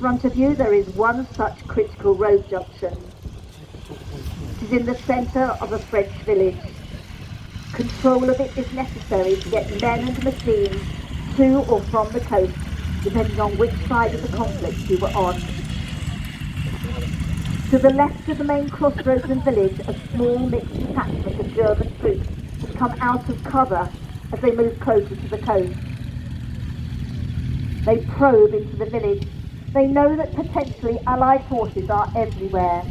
front of you there is one such critical road junction. It is in the centre of a French village. Control of it is necessary to get men and machines to or from the coast, depending on which side of the conflict you were on. To the left of the main crossroads and village, a small mixed detachment of German troops has come out of cover as they move closer to the coast. They probe into the village. They know that potentially Allied forces are everywhere.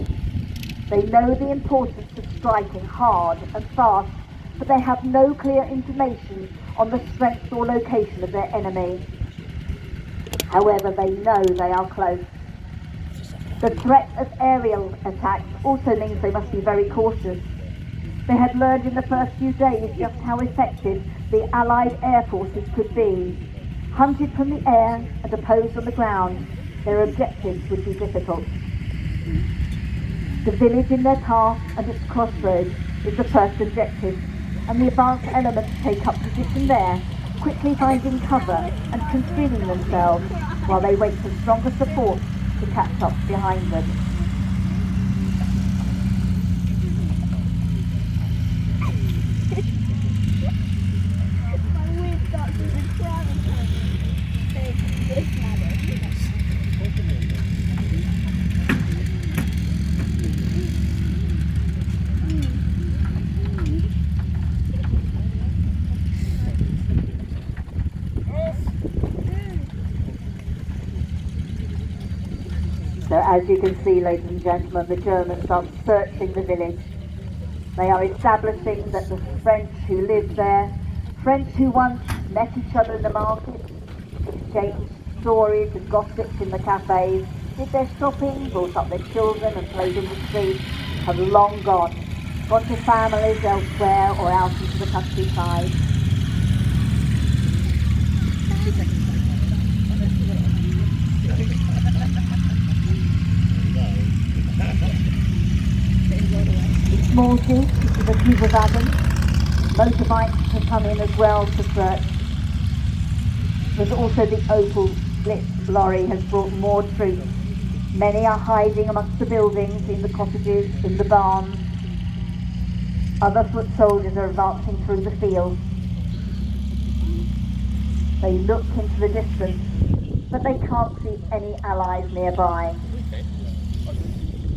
They know the importance of striking hard and fast, but they have no clear information on the strength or location of their enemy. However, they know they are close. The threat of aerial attacks also means they must be very cautious. They had learned in the first few days just how effective the Allied air forces could be. Hunted from the air and opposed on the ground, their objectives would be difficult. The village in their path and its crossroads is the first objective, and the advanced elements take up position there, quickly finding cover and concealing themselves while they wait for stronger support to catch up behind them. So as you can see, ladies and gentlemen, the Germans are searching the village. They are establishing that the French who live there, French who once met each other in the markets, exchanged stories and gossips in the cafes, did their shopping, brought up their children and played in the streets, have long gone to families elsewhere or out into the countryside. Small jeep, which is a Cooper wagon. Motorbikes have come in as well to search. There's also the Opel Blitz lorry has brought more troops. Many are hiding amongst the buildings, in the cottages, in the barns. Other foot soldiers are advancing through the fields. They look into the distance, but they can't see any Allies nearby.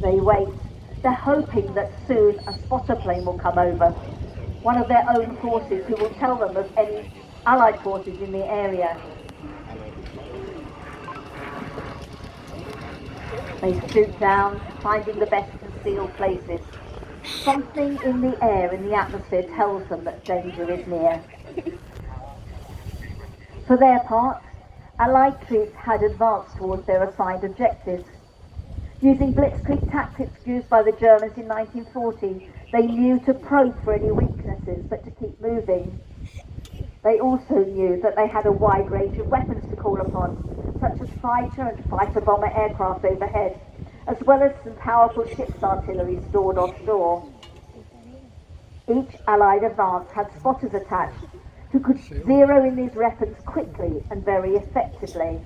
They wait. They're hoping that soon a spotter plane will come over, one of their own forces who will tell them of any Allied forces in the area. They stoop down, finding the best concealed places. Something in the air, in the atmosphere, tells them that danger is near. For their part, Allied troops had advanced towards their assigned objectives. Using blitzkrieg tactics used by the Germans in 1940, they knew to probe for any weaknesses, but to keep moving. They also knew that they had a wide range of weapons to call upon, such as fighter and fighter-bomber aircraft overhead, as well as some powerful ship's artillery stored offshore. Each Allied advance had spotters attached, who could zero in these weapons quickly and very effectively.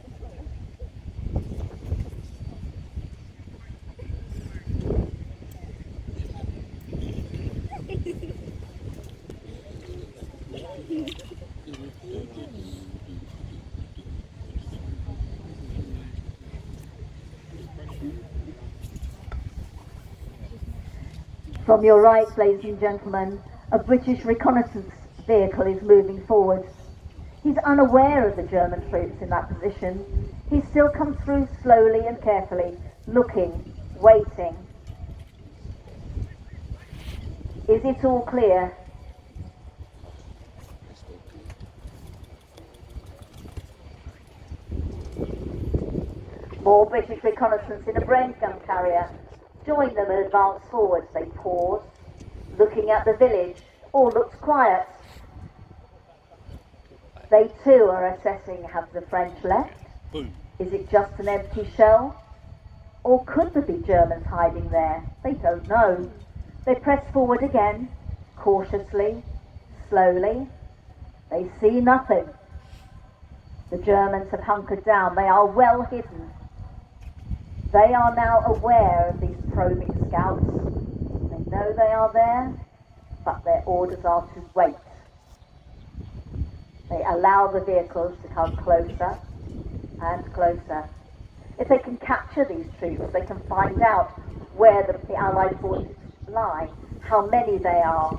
From your right, ladies and gentlemen, a British reconnaissance vehicle is moving forward. He's unaware of the German troops in that position. He still comes through slowly and carefully, looking, waiting. Is it all clear? More British reconnaissance in a Brain gun carrier. Join them and advance forwards. They pause, looking at the village. All looks quiet. They too are assessing, have the French left? Is it just an empty shell? Or could there be Germans hiding there? They don't know. They press forward again, cautiously, slowly. They see nothing. The Germans have hunkered down. They are well hidden. They are now aware of these probing scouts. They know they are there, but their orders are to wait. They allow the vehicles to come closer and closer. If they can capture these troops, they can find out where the Allied forces lie, how many they are.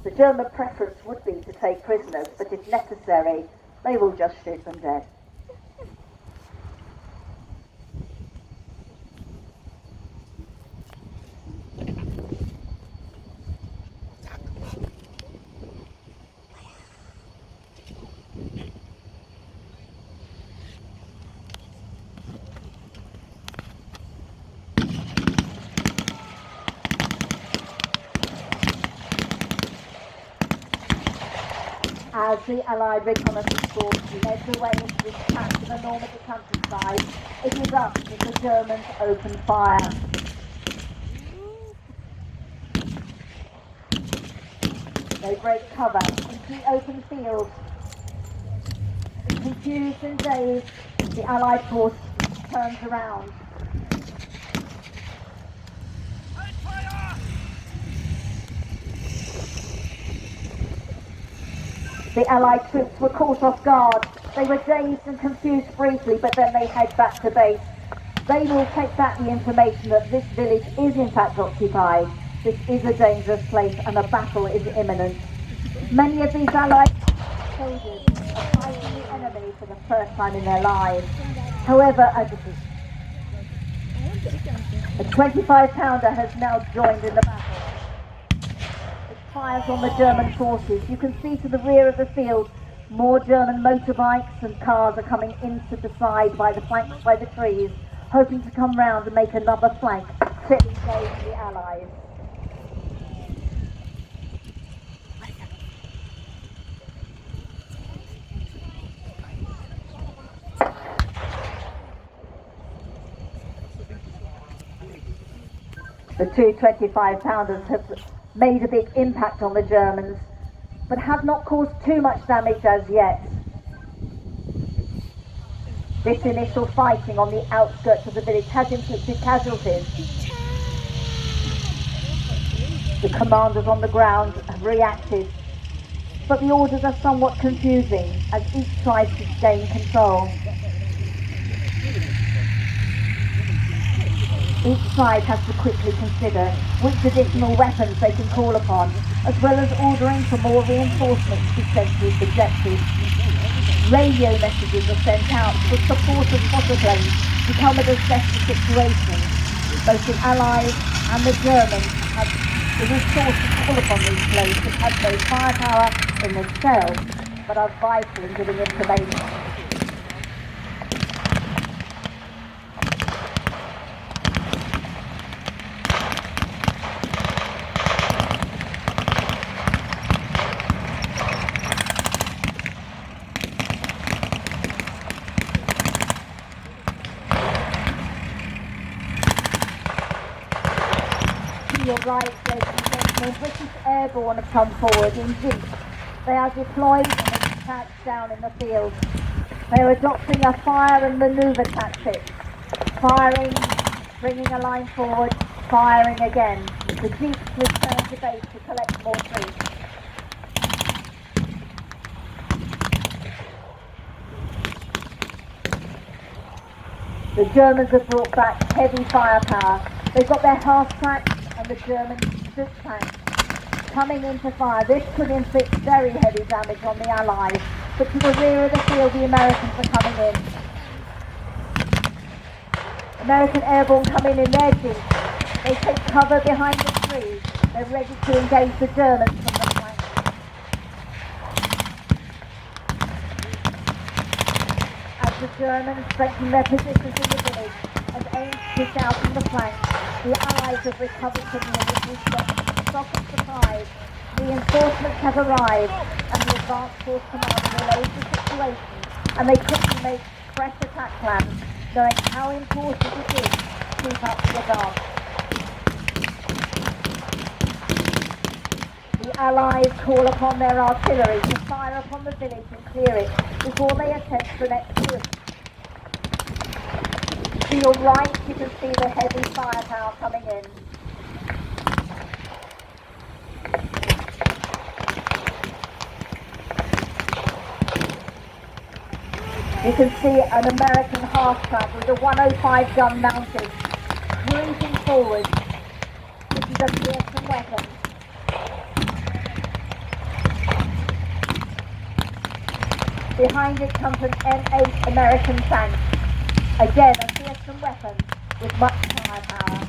The German preference would be to take prisoners, but if necessary, they will just shoot them dead. As the Allied reconnaissance force led the way into this patch of the Normandy countryside, it is up as the Germans open fire. They break cover into the open field. Confused and dazed, the Allied force turns around. The Allied troops were caught off guard. They were dazed and confused briefly, but then they head back to base. They will take back the information that this village is in fact occupied. This is a dangerous place and a battle is imminent. Many of these Allied soldiers are fighting the enemy for the first time in their lives. However, a 25-pounder has now joined in the battle. Fires on the German forces. You can see to the rear of the field more German motorbikes and cars are coming into the side by the flanks by the trees, hoping to come round and make another flank to engage the Allies. The two 25-pounders have made a big impact on the Germans, but have not caused too much damage as yet. This initial fighting on the outskirts of the village has inflicted casualties. The commanders on the ground have reacted, but the orders are somewhat confusing as each tries to gain control. Each side has to quickly consider which additional weapons they can call upon, as well as ordering for more reinforcements to send to its objectives. Radio messages are sent out for support of spotter planes to come and assess the situation. Both the Allies and the Germans have the resource to call upon these planes that have no firepower in themselves, but are vital in giving information. Your right, ladies and gentlemen, British airborne have come forward in jeeps. They are deployed and attached down in the field. They are adopting a fire and manoeuvre tactic. Firing, bringing a line forward, firing again. The jeeps return to base to collect more troops. The Germans have brought back heavy firepower. They've got their half-tracks and the German strip tanks coming into fire. This could inflict very heavy damage on the Allies, but to the rear of the field the Americans are coming in. American airborne come in their jeeps. They take cover behind the trees. They're ready to engage the Germans from the flank. As the Germans strengthen their positions in the village and aim to push out from the flank, the Allies have recovered from the initial shock of surprise. Reinforcements have arrived, and the advanced force commander relays the situation, and they quickly make fresh attack plans, knowing how important it is to keep up the advance. The Allies call upon their artillery to fire upon the village and clear it before they attempt the next push. To your right, you can see the heavy firepower coming in. You can see an American half-track with a 105 gun mounted, cruising forward. This is a fearsome weapon. Behind it comes an M8 American tank. Again, a fearsome weapon with much firepower.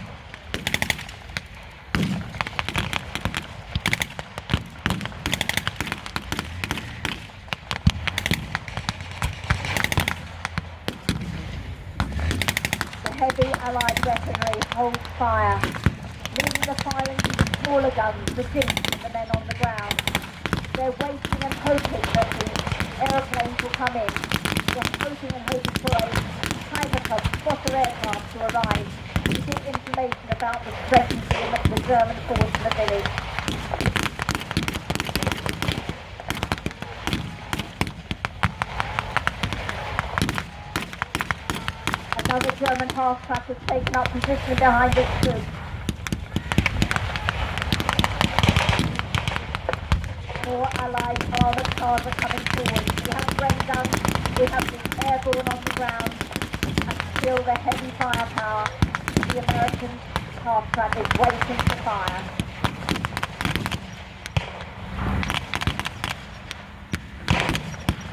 The heavy Allied weaponry holds fire, leaving the firing to the smaller guns, the jeeps and the men on the ground. They're waiting and hoping that the aeroplanes will come in. They're hoping and hoping for a Hypercub spotter aircraft to arrive to give information about the strength of the German force in the village. Another German half-track has taken up position behind its troops. More Allied armoured cars are coming forward. We have rain guns, we have the airborne on the ground, and still the heavy firepower. The American half-track is waiting to fire.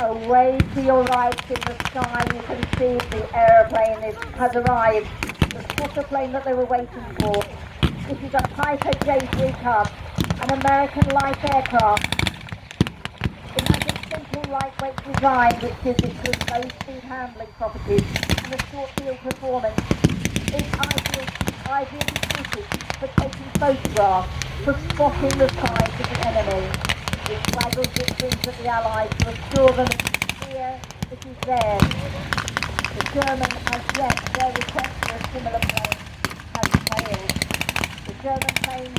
Away to your right in the sky, you can see the aeroplane has arrived. The spotter plane that they were waiting for. This is a Piper J3 Cub, an American light aircraft. It has a simple lightweight design which gives it good low-speed handling properties and a short field performance. It's ideally suited for taking photographs, for spotting the size of the enemy. It waggles its wings at the Allies to assure them here it is theirs. The German has yet their request for a similar plane has failed. The German plane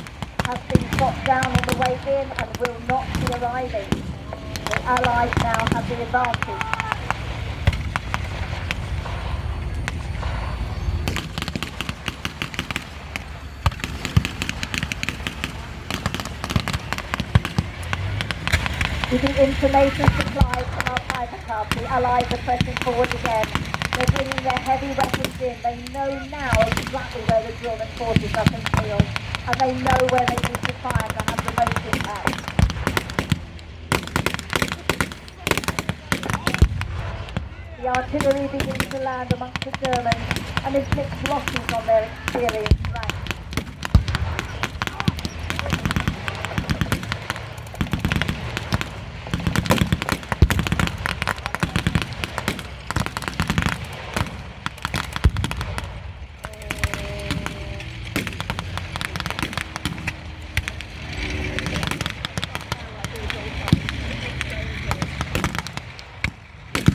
has been shot down on the way in and will not be arriving. The Allies now have the advantage. With the information supplied from our Piper Cub, the Allies are pressing forward again. They're bringing their heavy weapons in. They know now exactly where the German forces are concealed, and they know where they need to fire to have the most impact. The artillery begins to land amongst the Germans and inflicts losses on their experienced ranks.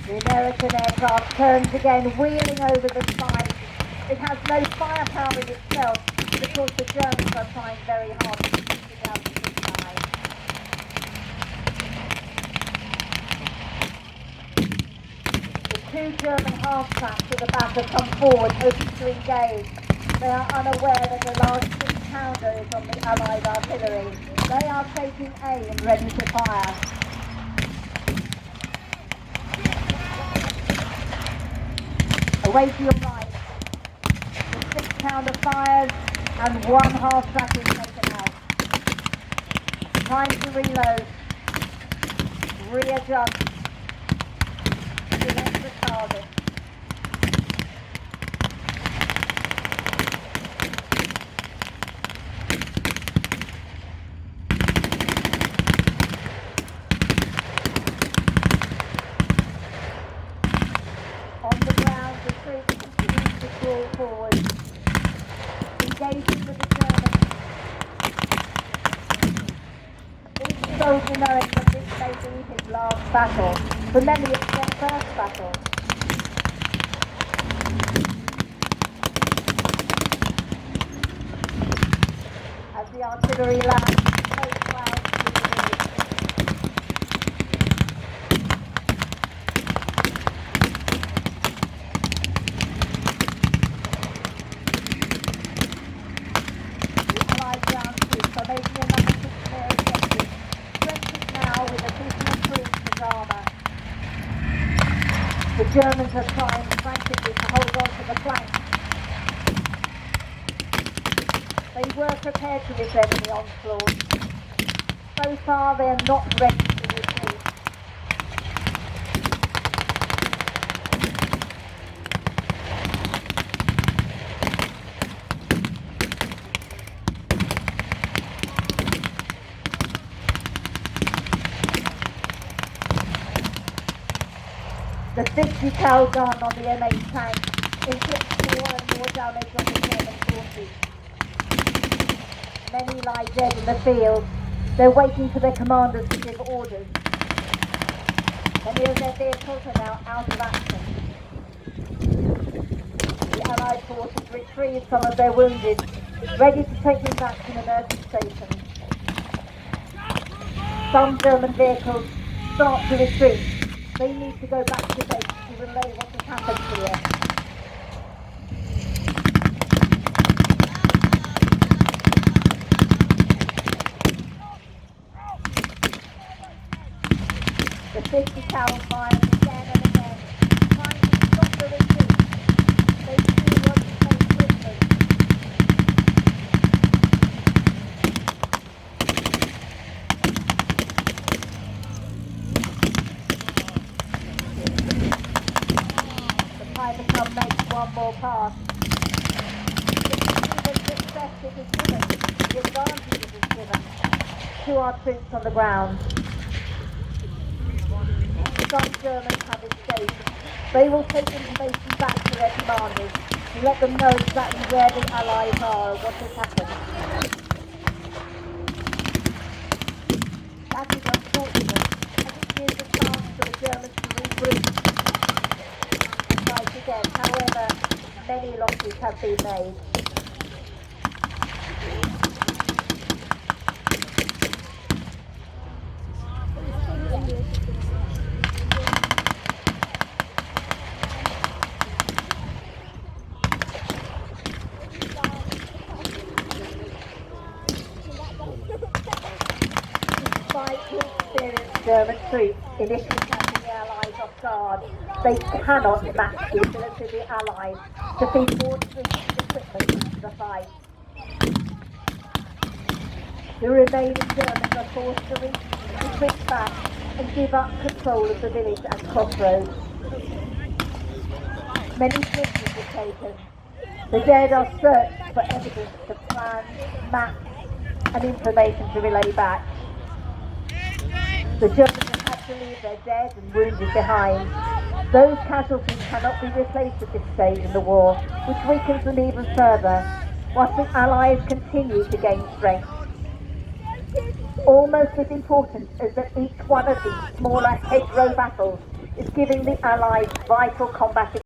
The American aircraft turns again, wheeling over the side. It has no firepower in itself, but of course the Germans are trying very hard to keep it out of the sky. The two German half-tracks at the back have come forward, hoping to engage. They are unaware that a large 6-pounder is on the Allied artillery. They are taking aim, ready to fire. Away to your right, the 6-pounder fires and one half-track is taken out. Time to reload, readjust, select the target. On the ground, the troops continue to crawl forward, engaging with the Germans. Each soldier knowing that this may be his last battle. For many, it's their first battle. As the artillery lands, smoke clouds release. Germans are trying frantically to hold on to the flank. They were prepared for this enemy onslaught. So far they are not ready to retreat. The 50 cal gun on the M8 tank inflicts more and more damage on the German forces. Many lie dead in the field. They're waiting for their commanders to give orders. Many of their vehicles are now out of action. The Allied forces retrieve some of their wounded, ready to take them back to the nursing station. Some German vehicles start to retreat. They need to go back to base to relay what has happened here. The 50 cal fires again and again, trying to stop the retreat. They still want to take prisoners. The Piper Cub makes one more pass. The success it is given, the advantage it is given to our troops on the ground. Some Germans have escaped. They will take information back to their commanders and let them know exactly where the Allies are and what has happened. That is unfortunate, as it gives a chance for the Germans to regroup and fight again. However, many losses have been made. Despite the experienced German troops initially catching the Allies off guard, they cannot match the ability of the Allies to feed more troops and equipment into the fight. The remaining Germans are forced to retreat back and give up control of the village at Crossroads. Many prisoners were taken. The dead are searched for evidence of plans, maps and information to relay back. The Germans have had to leave their dead and wounded behind. Those casualties cannot be replaced at this stage in the war, which weakens them even further, whilst the Allies continue to gain strength. Almost as important is that each one of these smaller hedgerow battles is giving the Allies vital combat